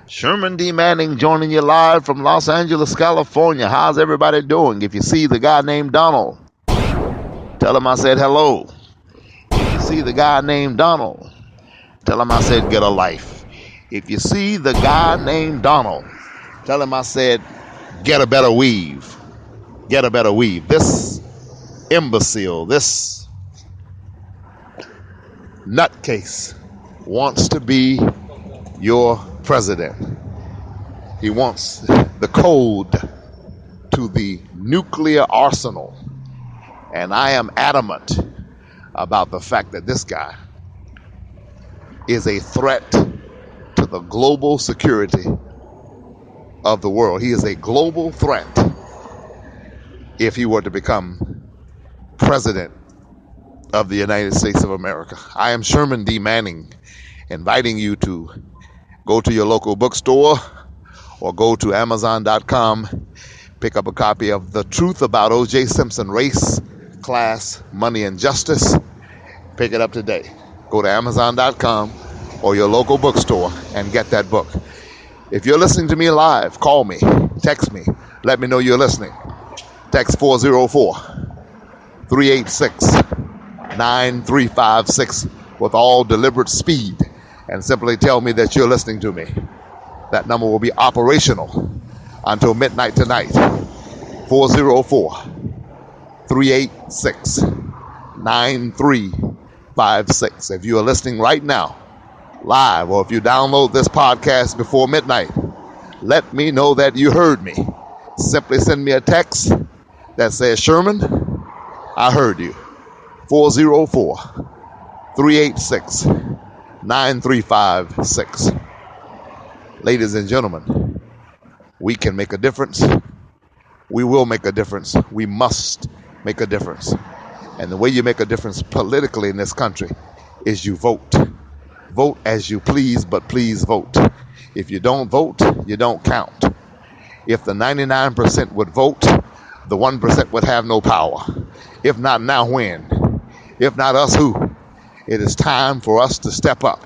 Sherman D. Manning joining you live from Los Angeles, California. How's everybody doing? If you see the guy named Donald, tell him I said hello. If you see the guy named Donald, tell him I said get a life. If you see the guy named Donald, tell him I said get a better weave. Get a better weave. This imbecile, this nutcase wants to be your president. He wants the code to the nuclear arsenal. And I am adamant about the fact that this guy is a threat to the global security of the world. He is a global threat if he were to become president of the United States of America. I am Sherman D. Manning, inviting you to go to your local bookstore or go to Amazon.com, pick up a copy of The Truth About O.J. Simpson, Race, Class, Money, and Justice. Pick it up today. Go to Amazon.com or your local bookstore and get that book. If you're listening to me live, call me, text me, let me know you're listening. Text 404-386-9356 with all deliberate speed and simply tell me that you're listening to me. That number will be operational until midnight tonight. 404-386-9356. If you are listening right now, live, or if you download this podcast before midnight, let me know that you heard me. Simply send me a text that says, Sherman, I heard you. 404-386-9356. Ladies and gentlemen, we can make a difference. We will make a difference. We must make a difference. And the way you make a difference politically in this country is you vote. Vote as you please, but please vote. If you don't vote, you don't count. If the 99% would vote, the 1% would have no power. If not now, when? If not us, who? It is time for us to step up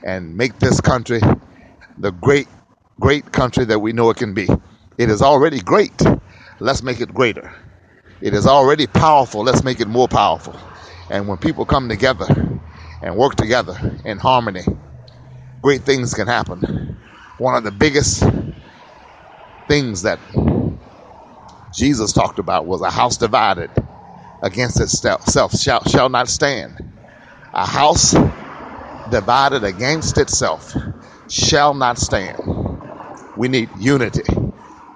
and make this country the great, great country that we know it can be. It is already great. Let's make it greater. It is already powerful. Let's make it more powerful. And when people come together and work together in harmony, great things can happen. One of the biggest things that Jesus talked about was a house divided against itself shall not stand. A house divided against itself shall not stand. We need unity.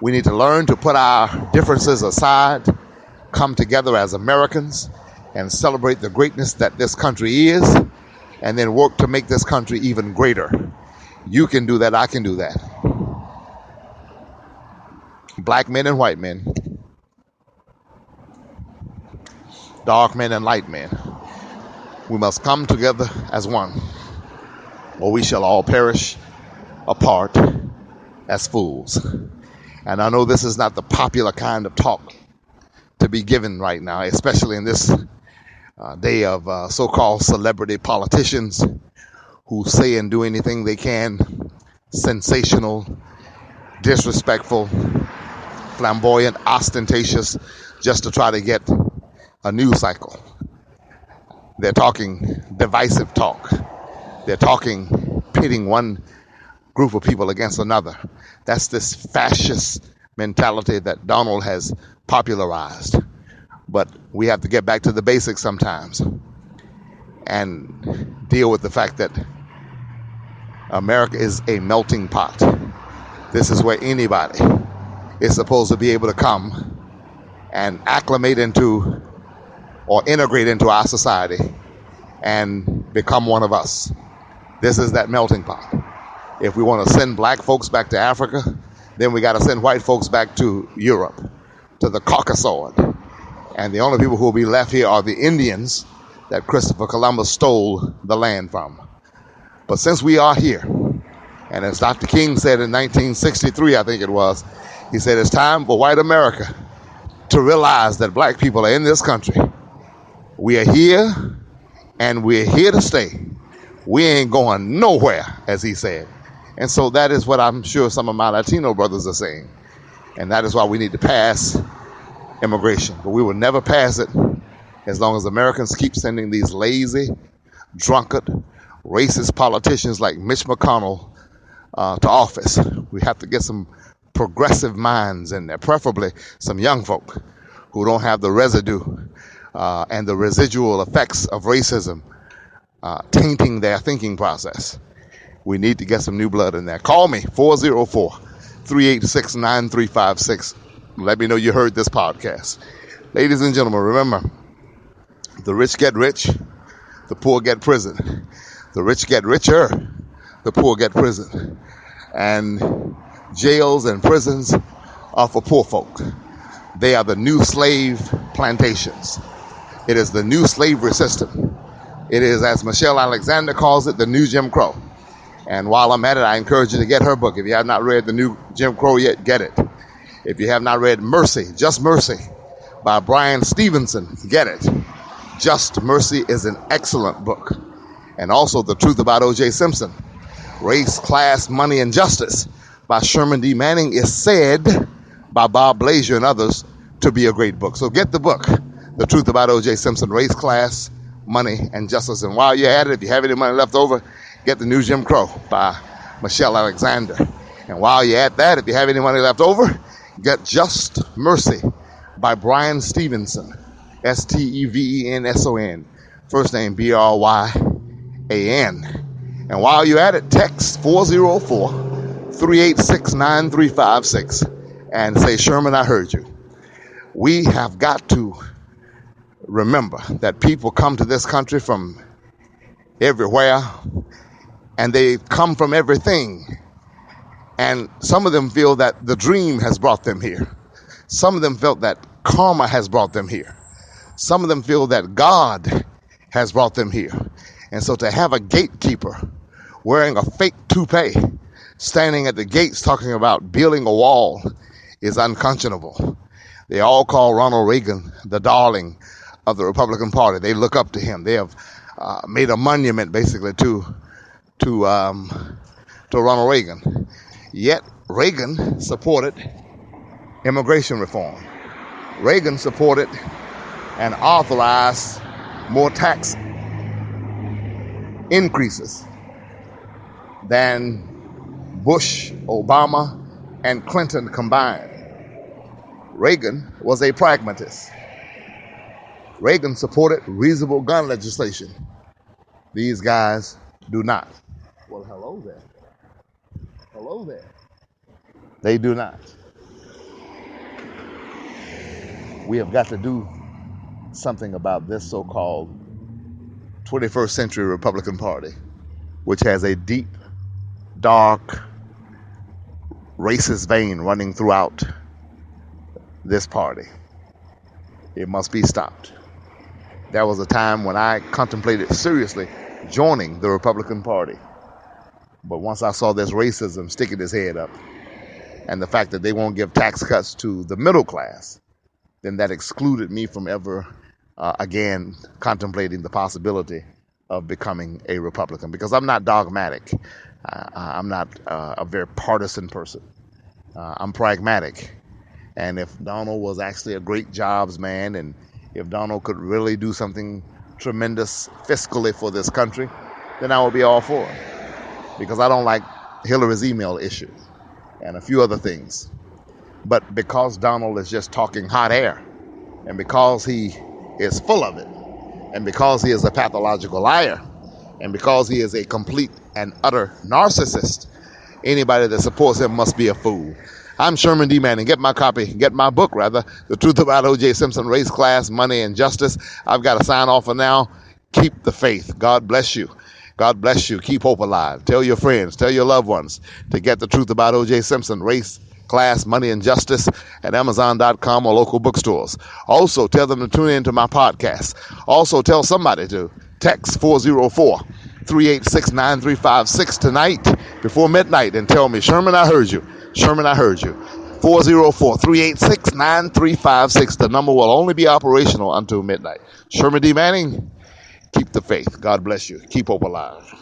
We need to learn to put our differences aside, come together as Americans, and celebrate the greatness that this country is, and then work to make this country even greater. You can do that. I can do that. Black men and white men, dark men and light men, we must come together as one, or we shall all perish apart as fools. And I know this is not the popular kind of talk to be given right now, especially in this day of so-called celebrity politicians who say and do anything they can, sensational, disrespectful, flamboyant, ostentatious, just to try to get a news cycle. They're talking divisive talk. They're talking pitting one group of people against another. That's this fascist mentality that Donald has popularized. But we have to get back to the basics sometimes and deal with the fact that America is a melting pot. This is where anybody is supposed to be able to come and acclimate into or integrate into our society and become one of us. This is that melting pot. If we want to send black folks back to Africa, then we got to send white folks back to Europe, to the Caucasoid. And the only people who will be left here are the Indians that Christopher Columbus stole the land from. But since we are here, and as Dr. King said in 1963, I think it was, he said it's time for white America to realize that black people are in this country. We are here, and we're here to stay. We ain't going nowhere, as he said. And so that is what I'm sure some of my Latino brothers are saying. And that is why we need to pass immigration. But we will never pass it as long as Americans keep sending these lazy, drunkard, racist politicians like Mitch McConnell to office. We have to get some progressive minds in there, preferably some young folk who don't have the residue and the residual effects of racism tainting their thinking process. We need to get some new blood in there. Call me, 404-386-9356. Let me know you heard this podcast. Ladies and gentlemen, remember, the rich get rich, the poor get prison. The rich get richer, the poor get prison. And jails and prisons are for poor folk. They are the new slave plantations. It is the new slavery system. It is, as Michelle Alexander calls it, the new Jim Crow. And while I'm at it, I encourage you to get her book. If you have not read the new Jim Crow yet, get it. If you have not read Mercy, Just Mercy, by Brian Stevenson, get it. Just Mercy is an excellent book. And also The Truth About O.J. Simpson, Race, Class, Money, and Justice by Sherman D. Manning is said by Bob Blazier and others to be a great book. So get the book, The Truth About O.J. Simpson, Race, Class, Money, and Justice. And while you're at it, if you have any money left over, get The New Jim Crow by Michelle Alexander. And while you're at that, if you have any money left over, get Just Mercy by Brian Stevenson, Stevenson, first name Bryan. And while you're at it, text 404-386-9356 and say, Sherman, I heard you. We have got to remember that people come to this country from everywhere, and they come from everything. And some of them feel that the dream has brought them here. Some of them felt that karma has brought them here. Some of them feel that God has brought them here. And so to have a gatekeeper wearing a fake toupee standing at the gates talking about building a wall is unconscionable. They all call Ronald Reagan the darling of the Republican Party. They look up to him. They have made a monument basically to Ronald Reagan. Yet Reagan supported immigration reform. Reagan supported and authorized more tax increases than Bush, Obama, and Clinton combined. Reagan was a pragmatist. Reagan supported reasonable gun legislation. These guys do not. Well, hello there. Hello there. They do not. We have got to do something about this so-called 21st century Republican Party, which has a deep, dark, racist vein running throughout this party. It must be stopped. There was a time when I contemplated seriously joining the Republican Party. But once I saw this racism sticking its head up, and the fact that they won't give tax cuts to the middle class, then that excluded me from ever again contemplating the possibility of becoming a Republican, because I'm not dogmatic. I'm not a very partisan person. I'm pragmatic. And if Donald was actually a great jobs man, and if Donald could really do something tremendous fiscally for this country, then I would be all for it. Because I don't like Hillary's email issue and a few other things. But because Donald is just talking hot air, and because he is full of it, and because he is a pathological liar, and because he is a complete and utter narcissist, anybody that supports him must be a fool. I'm Sherman D. Manning. Get my book, The Truth About O.J. Simpson, Race, Class, Money, and Justice. I've got to sign off for now. Keep the faith. God bless you. God bless you. Keep hope alive. Tell your friends, tell your loved ones to get The Truth About O.J. Simpson, Race, Class, Money, and Justice at Amazon.com or local bookstores. Also, tell them to tune in to my podcast. Also, tell somebody to text 404-386-9356 tonight before midnight and tell me, Sherman, I heard you. Sherman, I heard you. 404-386-9356. The number will only be operational until midnight. Sherman D. Manning, keep the faith. God bless you. Keep hope alive.